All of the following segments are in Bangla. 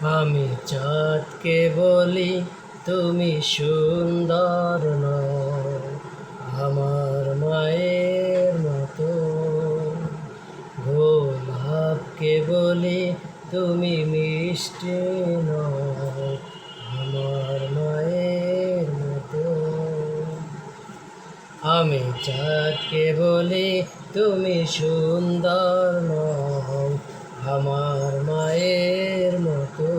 আমি চাঁদকে বলি তুমি সুন্দর নও, আমার মায়ের মতো। গোলাপকে বলি তুমি মিষ্টি নও, আমার মায়ের মতো। আমি চাঁদকে বলি তুমি সুন্দর নও, আমার মায়ের মতো।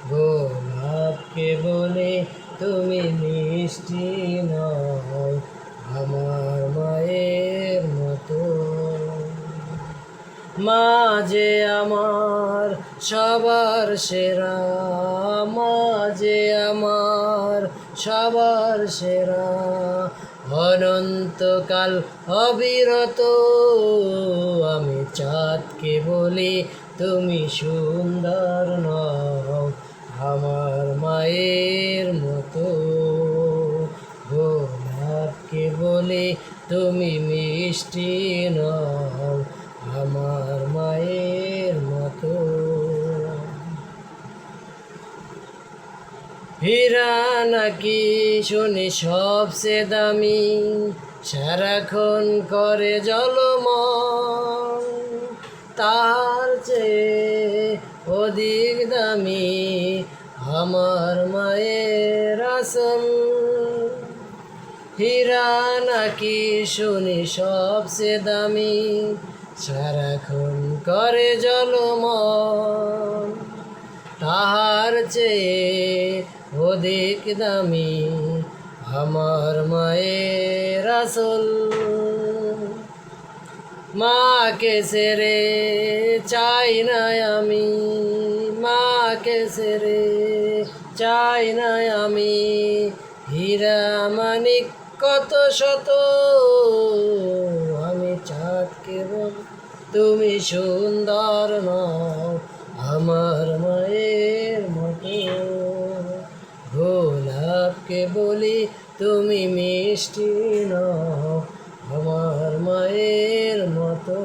গোলাপকে বলি তুমি মিষ্টি নও, আমার মায়ের মতো। মা যে আমার সবার সেরা, মা যে আমার সবার সেরা। অনন্তকাল অবিরত আমি চাঁদকে বলি তুমি সুন্দর নও, আমার মায়ের মতো। গোলাপকে বলি তুমি মিষ্টি নও, আমার মায়ের মতো। হীরা নাকি শুনি সবচেয়ে দামি, সারাক্ষণ করে জলমল। তার চেয়ে অধিক দামি আমার মায়ের আঁচল। হীরা নাকি শুনি সবচেয়ে দামি, সারাক্ষণ করে জলমল। তাহার চেয়ে অধিক দামি আমার মায়ের আঁচল। মাকে ছেড়ে চাই না আমি, মাকে ছেড়ে চাই না আমি। হীরা মানিক কত শত আমি চাঁদকে বলি তুমি সুন্দর নও, আমার মায়ের মতো। গোলাপকে বলি তুমি মিষ্টি নও, আমার মায়ের মতো।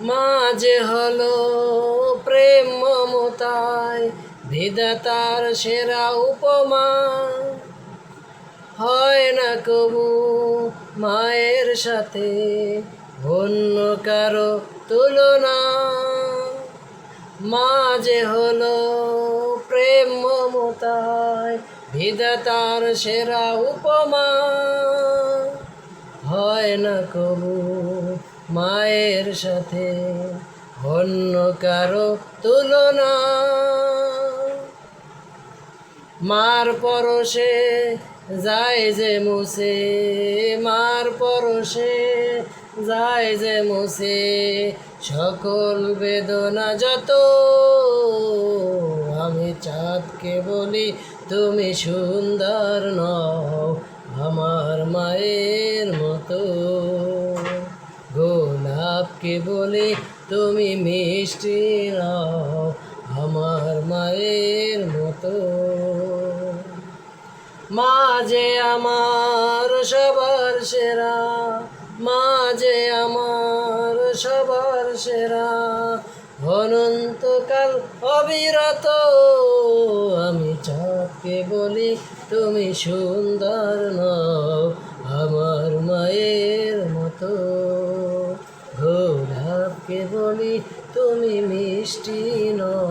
মা যে হলো প্রেম মমতায় বিধাতার সেরা উপমা। হয় না কবু মায়ের সাথে অন্য কারো তুলনা। মা যে হলো প্রেম মমতায় বিধাতার সেরা উপমা। হয় না কবু মায়ের সাথে অন্য কারো তুলনা। মার পরশে যায় যে মুছে, মার পরশে যায় যে মুছে সকল বেদনা যত। আমি চাঁদকে বলি তুমি সুন্দর নও, আমার মায়ের মতো। গোলাপকে বলি তুমি মিষ্টি নও, আমার মায়ের মতো। মা যে আমার সবার সেরা, মা যে আমার সবার সেরা। অনন্তকাল অবিরত আমি চাঁদকে বলি তুমি সুন্দর নও, আমার মায়ের মতো। গোলাপকে বলি তুমি মিষ্টি নও,